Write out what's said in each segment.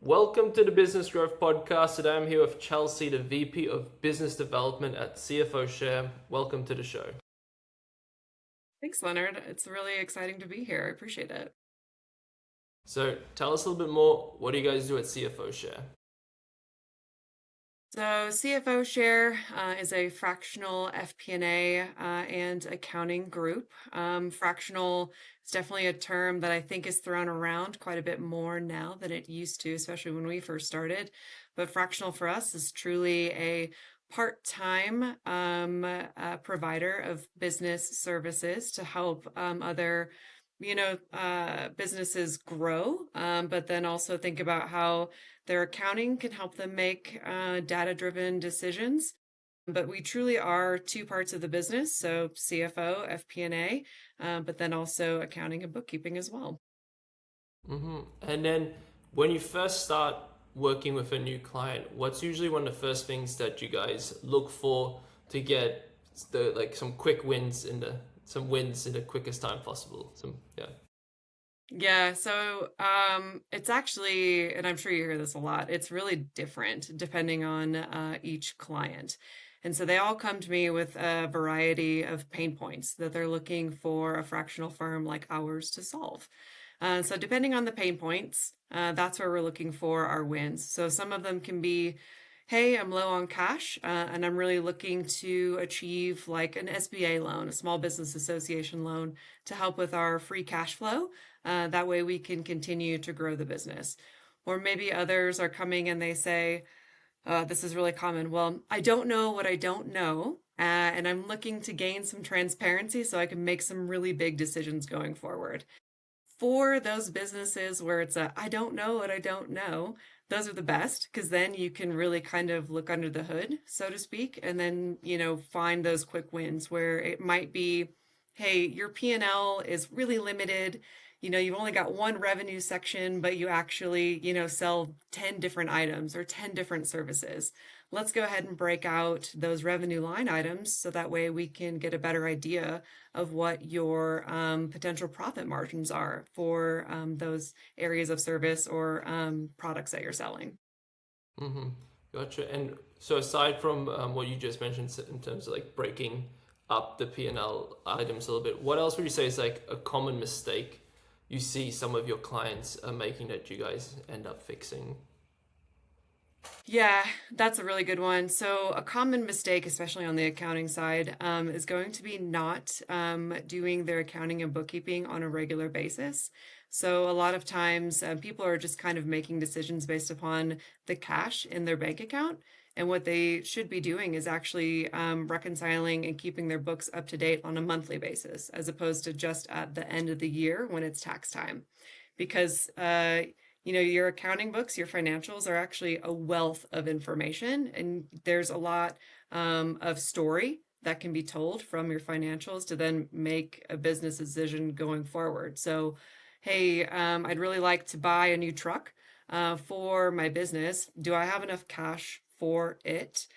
Welcome to the Business Growth Podcast. Today I'm here with Chelsie, the VP of Business Development at CFO Share. Welcome to the show. Thanks, Leonard. It's really exciting to be here. I appreciate it. So tell us a little bit more. What do you guys do at CFO Share? So CFO Share is a fractional FP&A and accounting group. Fractional is definitely a term that I think is thrown around quite a bit more now than it used to, especially when we first started. But fractional for us is truly a part-time provider of business services to help other businesses grow, but then also think about how their accounting can help them make data-driven decisions. But we truly are two parts of the business, so CFO, FP&A, but then also accounting and bookkeeping as well. And then when you first start working with a new client, what's usually one of the first things that you guys look for to get some quick wins in the quickest time possible? Yeah, so it's actually, and I'm sure you hear this a lot, it's really different depending on each client. And so they all come to me with a variety of pain points that they're looking for a fractional firm like ours to solve. So depending on the pain points, that's where we're looking for our wins. So some of them can be, hey, I'm low on cash, and I'm really looking to achieve like an SBA loan, a Small Business Association loan, to help with our free cash flow. That way we can continue to grow the business. Or maybe others are coming and they say, this is really common. Well, I don't know what I don't know, and I'm looking to gain some transparency so I can make some really big decisions going forward. For those businesses where it's I don't know what I don't know, those are the best because then you can really kind of look under the hood, so to speak, and then, find those quick wins where it might be, hey, your P&L is really limited. You've only got one revenue section, but you actually, sell 10 different items or 10 different services. Let's go ahead and break out those revenue line items so that way we can get a better idea of what your potential profit margins are for those areas of service or products that you're selling. Gotcha. And so aside from what you just mentioned in terms of like breaking up the P&L items a little bit, what else would you say is like a common mistake you see some of your clients are making that you guys end up fixing? Yeah, that's a really good one. So a common mistake, especially on the accounting side, is going to be not doing their accounting and bookkeeping on a regular basis. So a lot of times people are just kind of making decisions based upon the cash in their bank account. And what they should be doing is actually reconciling and keeping their books up to date on a monthly basis, as opposed to just at the end of the year when it's tax time. Because your accounting books, your financials are actually a wealth of information, and there's a lot of story that can be told from your financials to then make a business decision going forward. So, hey, I'd really like to buy a new truck for my business. Do I have enough cash for it?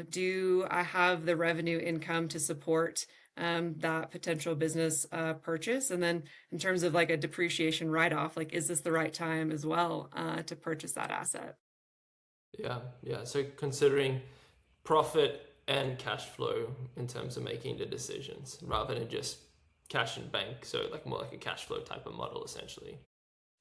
Do I have the revenue income to support that potential business purchase? And then in terms of like a depreciation write-off, like, is this the right time as well to purchase that asset? Yeah. So considering profit and cash flow in terms of making the decisions rather than just cash in bank. So like more like a cash flow type of model essentially.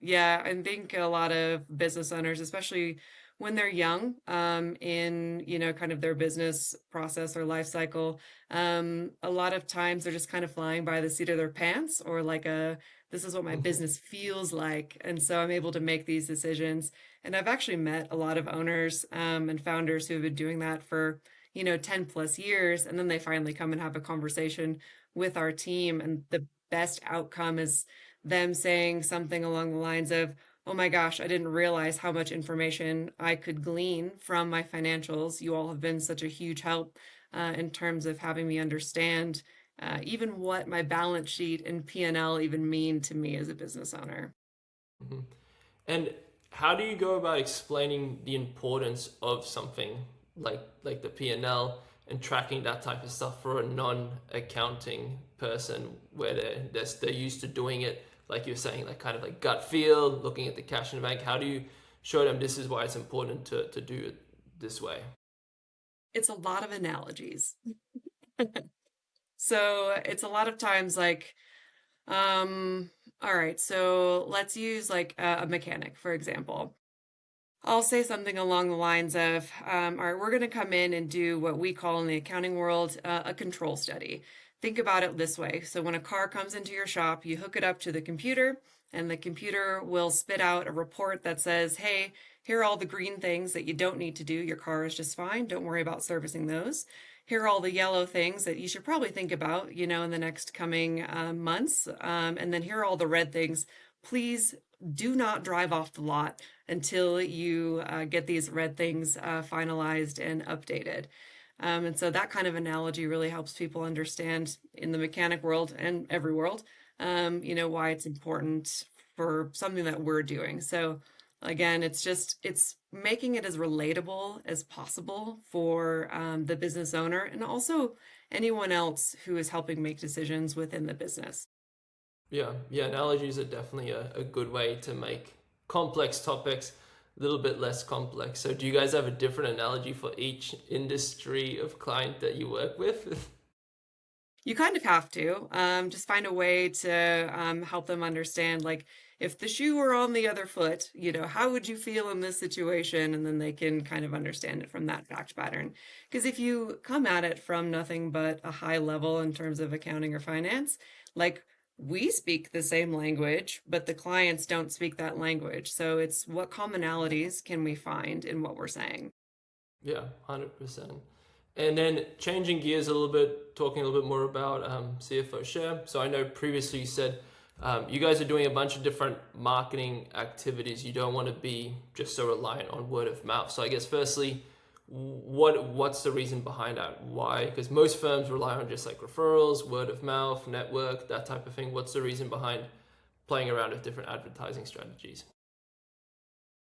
Yeah, I think a lot of business owners, especially when they're young, in, kind of their business process or life cycle, a lot of times they're just kind of flying by the seat of their pants or like this is what my business feels like. And so I'm able to make these decisions. And I've actually met a lot of owners, and founders who have been doing that for, 10 plus years. And then they finally come and have a conversation with our team. And the best outcome is them saying something along the lines of, oh my gosh, I didn't realize how much information I could glean from my financials. You all have been such a huge help in terms of having me understand even what my balance sheet and P&L even mean to me as a business owner. Mm-hmm. And how do you go about explaining the importance of something like the P&L and tracking that type of stuff for a non-accounting person where they're used to doing it, like you're saying, like kind of like gut feel, looking at the cash in the bank? How do you show them this is why it's important to do it this way? It's a lot of analogies. So it's a lot of times like, all right, so let's use like a mechanic, for example. I'll say something along the lines of, all right, we're going to come in and do what we call in the accounting world a control study. Think about it this way. So when a car comes into your shop, you hook it up to the computer, and the computer will spit out a report that says, hey, here are all the green things that you don't need to do. Your car is just fine. Don't worry about servicing those. Here are all the yellow things that you should probably think about, in the next coming months. And then here are all the red things. Please do not drive off the lot until you get these red things finalized and updated. And so that kind of analogy really helps people understand in the mechanic world and every world, why it's important for something that we're doing. So again, it's making it as relatable as possible for the business owner and also anyone else who is helping make decisions within the business. Yeah, analogies are definitely a good way to make complex topics a little bit less complex. So do you guys have a different analogy for each industry of client that you work with? You kind of have to just find a way to help them understand, like, if the shoe were on the other foot, how would you feel in this situation? And then they can kind of understand it from that fact pattern. Because if you come at it from nothing but a high level in terms of accounting or finance, like, we speak the same language, but the clients don't speak that language. So it's what commonalities can we find in what we're saying? Yeah, 100%. And then changing gears a little bit, talking a little bit more about CFO Share. So I know previously you said you guys are doing a bunch of different marketing activities. You don't want to be just so reliant on word of mouth. So I guess firstly, what's the reason behind that? Why? Because most firms rely on just like referrals, word of mouth, network, that type of thing. What's the reason behind playing around with different advertising strategies?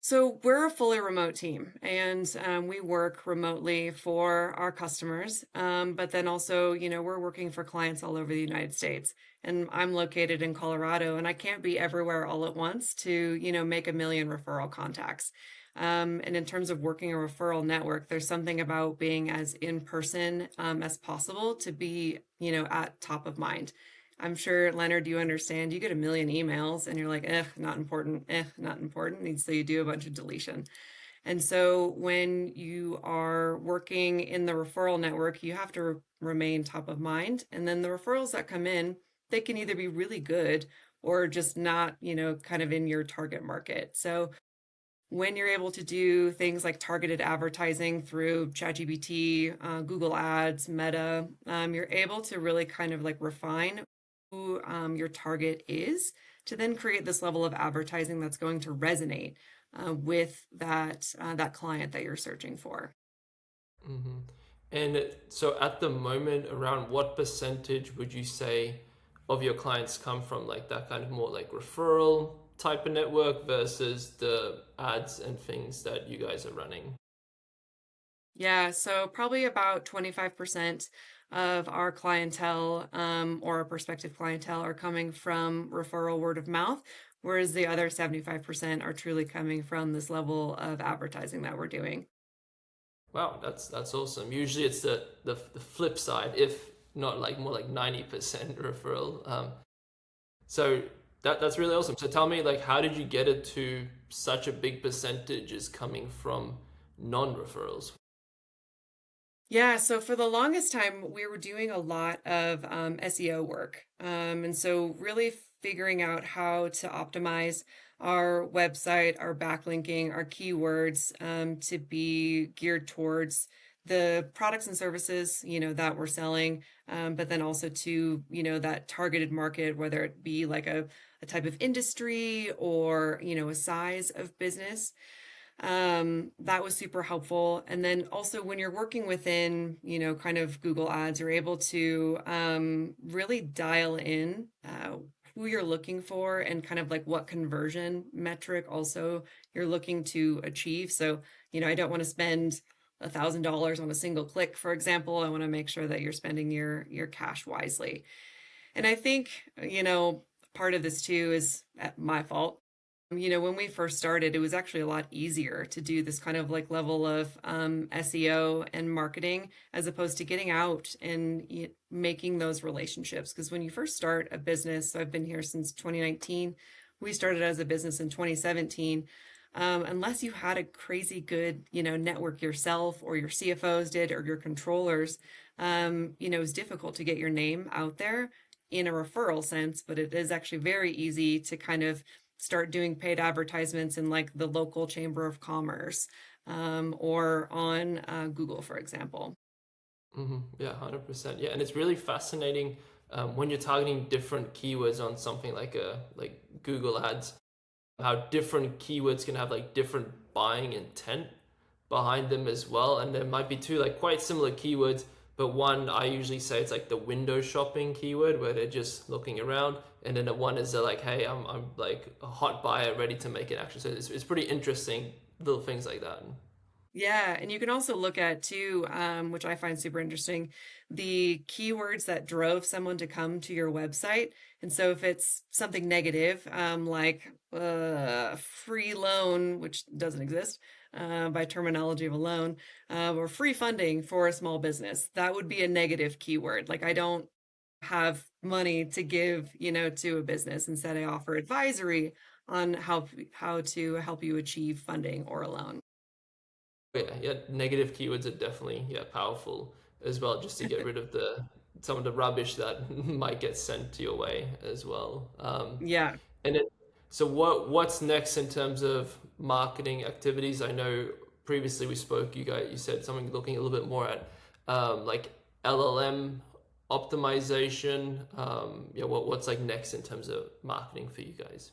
So we're a fully remote team, and we work remotely for our customers. But then also, we're working for clients all over the United States. And I'm located in Colorado, and I can't be everywhere all at once to, make a million referral contacts. And in terms of working a referral network, there's something about being as in person as possible to be, at top of mind. I'm sure, Leonard, you understand. You get a million emails and you're like, not important, not important. And so you do a bunch of deletion. And so when you are working in the referral network, you have to remain top of mind. And then the referrals that come in, they can either be really good or just not, kind of in your target market. So when you're able to do things like targeted advertising through ChatGPT, Google Ads, Meta, you're able to really kind of like refine who your target is to then create this level of advertising that's going to resonate with that client that you're searching for. Hmm. And so at the moment, around what percentage would you say of your clients come from like that kind of more like referral type of network versus the ads and things that you guys are running? Yeah, so probably about 25% of our clientele or our prospective clientele are coming from referral word of mouth, whereas the other 75% are truly coming from this level of advertising that we're doing. Wow, that's awesome. Usually it's the flip side, if not like more like 90% referral. So that's really awesome. So tell me, like, how did you get it to such a big percentage is coming from non-referrals? Yeah, so for the longest time, we were doing a lot of SEO work. And so really figuring out how to optimize our website, our backlinking, our keywords to be geared towards the products and services, that we're selling, but then also to, that targeted market, whether it be like a type of industry or, a size of business. That was super helpful. And then also when you're working within, kind of Google Ads, you're able to really dial in who you're looking for and kind of like what conversion metric also you're looking to achieve. So, I don't want to spend $1,000 on a single click, for example. I want to make sure that you're spending your cash wisely. And I think, part of this too is my fault. When we first started, it was actually a lot easier to do this kind of like level of SEO and marketing as opposed to getting out and making those relationships. Because when you first start a business, so I've been here since 2019, we started as a business in 2017. Unless you had a crazy good, network yourself or your CFOs did or your controllers, it was difficult to get your name out there in a referral sense, but it is actually very easy to kind of start doing paid advertisements in like the local chamber of commerce or on Google, for example. Yeah, 100%. Yeah, and it's really fascinating when you're targeting different keywords on something like Google Ads, how different keywords can have like different buying intent behind them as well. And there might be two like quite similar keywords, but one I usually say it's like the window shopping keyword where they're just looking around, and then the one is they're like, hey, I'm like a hot buyer ready to make an action. So it's pretty interesting little things like that. Yeah, and you can also look at too, which I find super interesting, the keywords that drove someone to come to your website. And so if it's something negative, like free loan, which doesn't exist by terminology of a loan, or free funding for a small business, that would be a negative keyword. Like I don't have money to give, to a business. Instead, I offer advisory on how to help you achieve funding or a loan. Yeah, negative keywords are definitely powerful as well, just to get rid of the some of the rubbish that might get sent to your way as well. Yeah. And then, so what's next in terms of marketing activities? I know previously we spoke, you said something looking a little bit more at like LLM optimization. Yeah, what's like next in terms of marketing for you guys?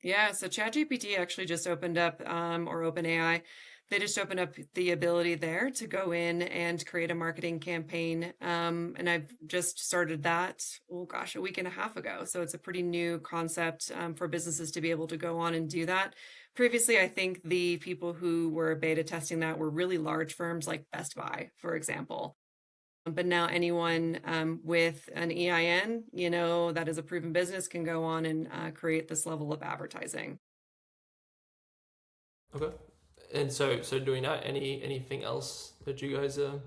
Yeah, so ChatGPT actually just opened up, or OpenAI, they just opened up the ability there to go in and create a marketing campaign. And I've just started that, oh gosh, a week and a half ago. So it's a pretty new concept for businesses to be able to go on and do that. Previously, I think the people who were beta testing that were really large firms like Best Buy, for example. But now anyone with an EIN, that is a proven business can go on and create this level of advertising. Okay. And so doing that, anything else that you guys in terms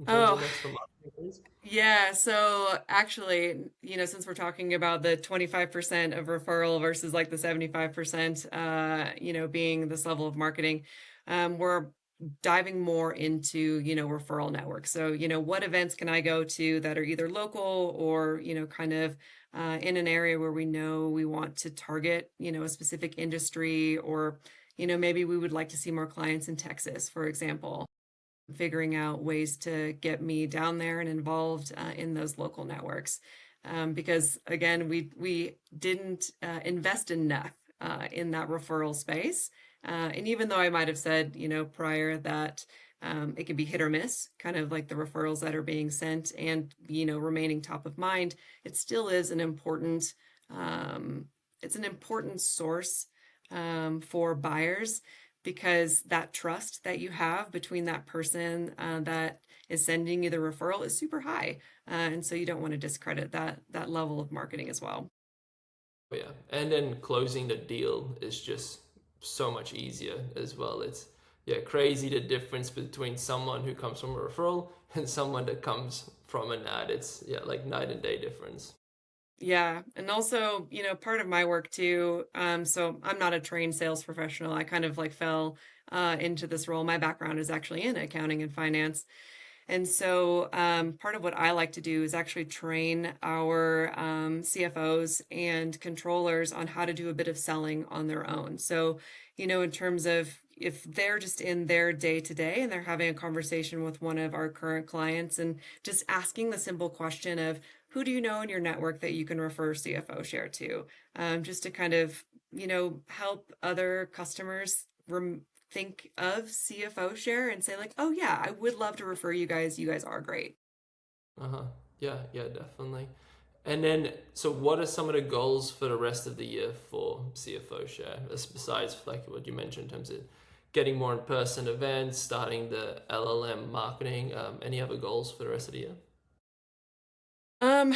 of Oh, next for marketing, please? yeah. So actually, since we're talking about the 25% of referral versus like the 75%, being this level of marketing, we're diving more into, referral networks. So, what events can I go to that are either local or, kind of in an area where we know we want to target, a specific industry or, maybe we would like to see more clients in Texas, for example, figuring out ways to get me down there and involved in those local networks. Because again, we didn't invest enough in that referral space. And even though I might have said, prior that it can be hit or miss, kind of like the referrals that are being sent and, remaining top of mind, it still is an important, it's an important source for buyers because that trust that you have between that person that is sending you the referral is super high, and so you don't want to discredit that level of marketing as well. Yeah, and then closing the deal is just so much easier as well. It's crazy the difference between someone who comes from a referral and someone that comes from an ad. It's like night and day difference. Yeah, and also, part of my work too. So I'm not a trained sales professional. I kind of like fell into this role. My background is actually in accounting and finance. And so, part of what I like to do is actually train our CFOs and controllers on how to do a bit of selling on their own. So, in terms of if they're just in their day to day and they're having a conversation with one of our current clients and just asking the simple question of, who do you know in your network that you can refer CFO Share to? Just to kind of, help other customers think of CFO Share and say like, oh yeah, I would love to refer you guys. You guys are great. Uh-huh. Yeah, definitely. And then, so what are some of the goals for the rest of the year for CFO Share, besides like what you mentioned in terms of getting more in-person events, starting the LLM marketing, any other goals for the rest of the year? Um,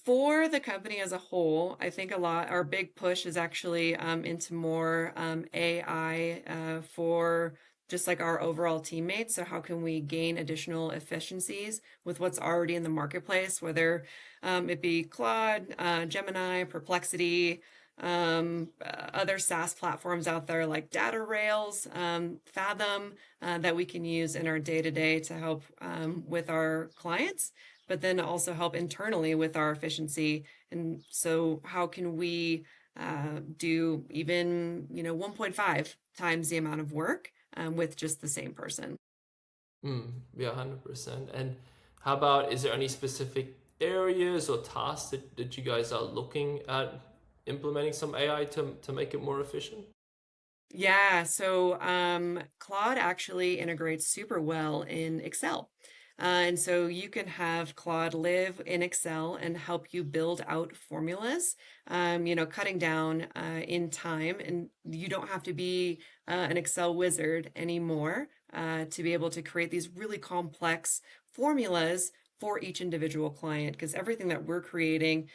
For the company as a whole, I think our big push is actually into more AI for just like our overall teammates. So, how can we gain additional efficiencies with what's already in the marketplace, whether it be Claude, Gemini, Perplexity, other SaaS platforms out there like Data Rails, Fathom, that we can use in our day to day to help with our clients, but then also help internally with our efficiency. And so, how can we do even 1.5 times the amount of work with just the same person? Yeah, 100%. And how about, is there any specific areas or tasks that you guys are looking at implementing some AI to make it more efficient? Yeah, so Claude actually integrates super well in Excel. And so you can have Claude live in Excel and help you build out formulas, cutting down in time. And you don't have to be an Excel wizard anymore to be able to create these really complex formulas for each individual client, because everything that we're creating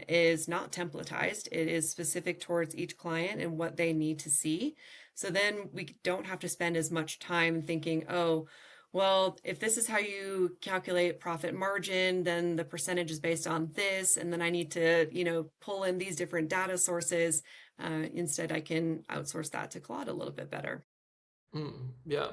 is not templatized. It is specific towards each client and what they need to see. So then we don't have to spend as much time thinking, oh, well, if this is how you calculate profit margin, then the percentage is based on this, and then I need to, pull in these different data sources. Instead, I can outsource that to Claude a little bit better. Yeah,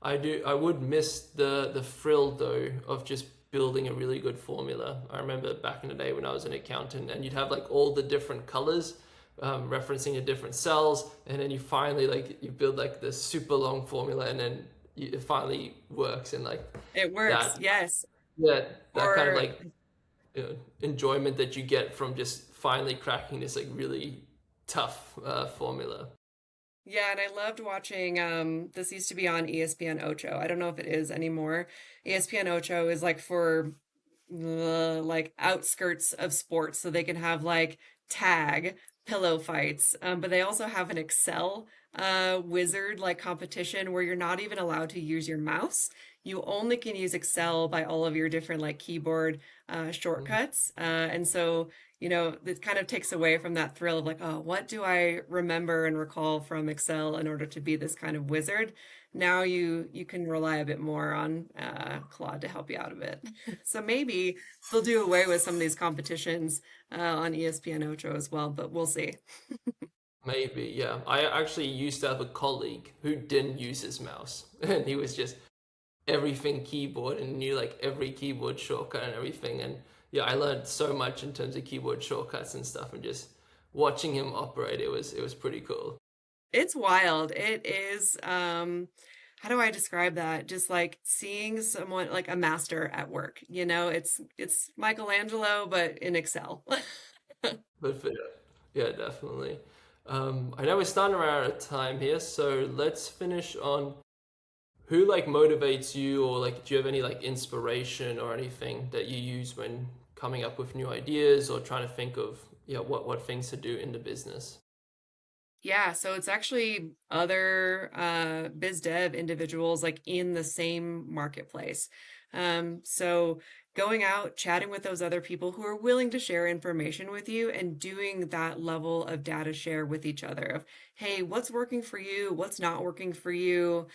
I do. I would miss the thrill though of just building a really good formula. I remember back in the day when I was an accountant, and you'd have like all the different colors referencing the different cells, and then you finally like you build like this super long formula, and then it finally works, and like It works, that, yes. yeah, that kind of Or like enjoyment that you get from just finally cracking this like really tough formula. Yeah, and I loved watching this used to be on ESPN Ocho. I don't know if it is anymore. ESPN Ocho is like for like outskirts of sports, so they can have like tag pillow fights, but they also have an Excel wizard like competition where you're not even allowed to use your mouse. You only can use Excel by all of your different like keyboard shortcuts, and so it kind of takes away from that thrill of like, oh, what do I remember and recall from Excel in order to be this kind of wizard? Now you can rely a bit more on Claude to help you out a bit. So maybe they'll do away with some of these competitions on ESPN Ocho as well, but we'll see. Maybe, yeah. I actually used to have a colleague who didn't use his mouse, and he was just everything keyboard and knew like every keyboard shortcut and everything. And yeah, I learned so much in terms of keyboard shortcuts and stuff, and just watching him operate, it was pretty cool. It's wild. It is, how do I describe that? Just like seeing someone like a master at work, it's Michelangelo, but in Excel. But for, yeah, definitely. I know we're starting around out of time here, so let's finish on who like motivates you, or like do you have any like inspiration or anything that you use when coming up with new ideas or trying to think of, yeah, what things to do in the business? Yeah, so it's actually other biz dev individuals like in the same marketplace. So going out, chatting with those other people who are willing to share information with you and doing that level of data share with each other of, hey, what's working for you? What's not working for you?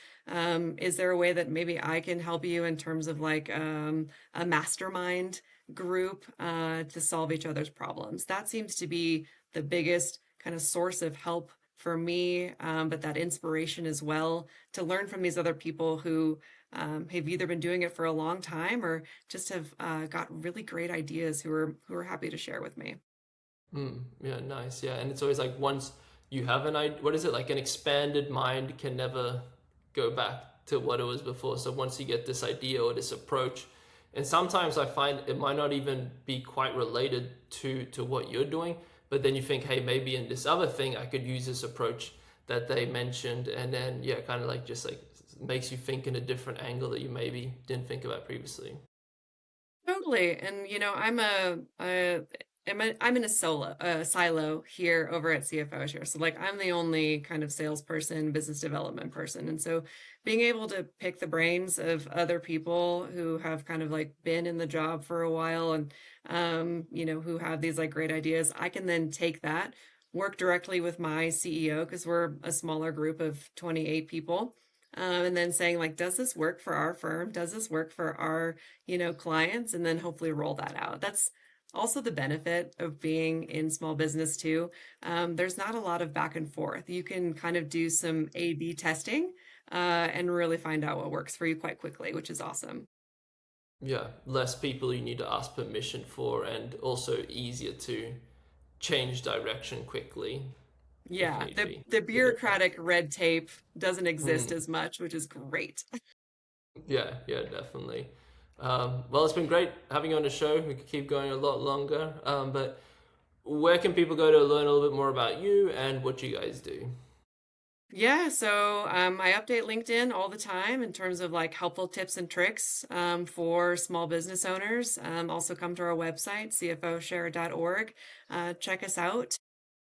Is there a way that maybe I can help you in terms of like a mastermind group to solve each other's problems? That seems to be the biggest kind of source of help for me, but that inspiration as well to learn from these other people who have either been doing it for a long time or just have got really great ideas who are happy to share with me. Yeah, nice. Yeah, and it's always like once you have an idea, what is it, like an expanded mind can never go back to what it was before. So once you get this idea or this approach, and sometimes I find it might not even be quite related to what you're doing, but then you think, hey, maybe in this other thing I could use this approach that they mentioned, and then yeah, kind of like just like makes you think in a different angle that you maybe didn't think about previously. Totally. And I'm I'm in a silo here over at CFO Share. So like I'm the only kind of salesperson, business development person. And so being able to pick the brains of other people who have kind of like been in the job for a while and who have these like great ideas, I can then take that, work directly with my CEO because we're a smaller group of 28 people. And then saying like, does this work for our firm? Does this work for our, clients? And then hopefully roll that out. That's also the benefit of being in small business too. There's not a lot of back and forth. You can kind of do some A/B testing and really find out what works for you quite quickly, which is awesome. Yeah, less people you need to ask permission for, and also easier to change direction quickly if Yeah, need the be. the Bigger part. bureaucratic red tape doesn't exist Mm, as much, which is great. yeah, yeah, definitely. Well, it's been great having you on the show. We could keep going a lot longer, but where can people go to learn a little bit more about you and what you guys do? Yeah, so I update LinkedIn all the time in terms of like helpful tips and tricks for small business owners. Also, come to our website, cfoshare.org. Check us out.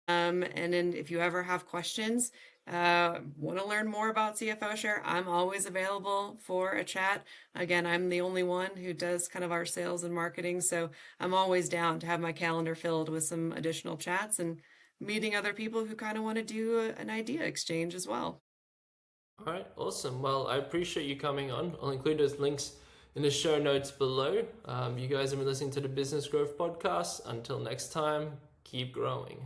And then if you ever have questions, want to learn more about CFO Share, I'm always available for a chat. Again, I'm the only one who does kind of our sales and marketing, so I'm always down to have my calendar filled with some additional chats and meeting other people who kind of want to do an idea exchange as well. All right, awesome. Well, I appreciate you coming on. I'll include those links in the show notes below. You guys have been listening to the Business Growth Podcast. Until next time, keep growing.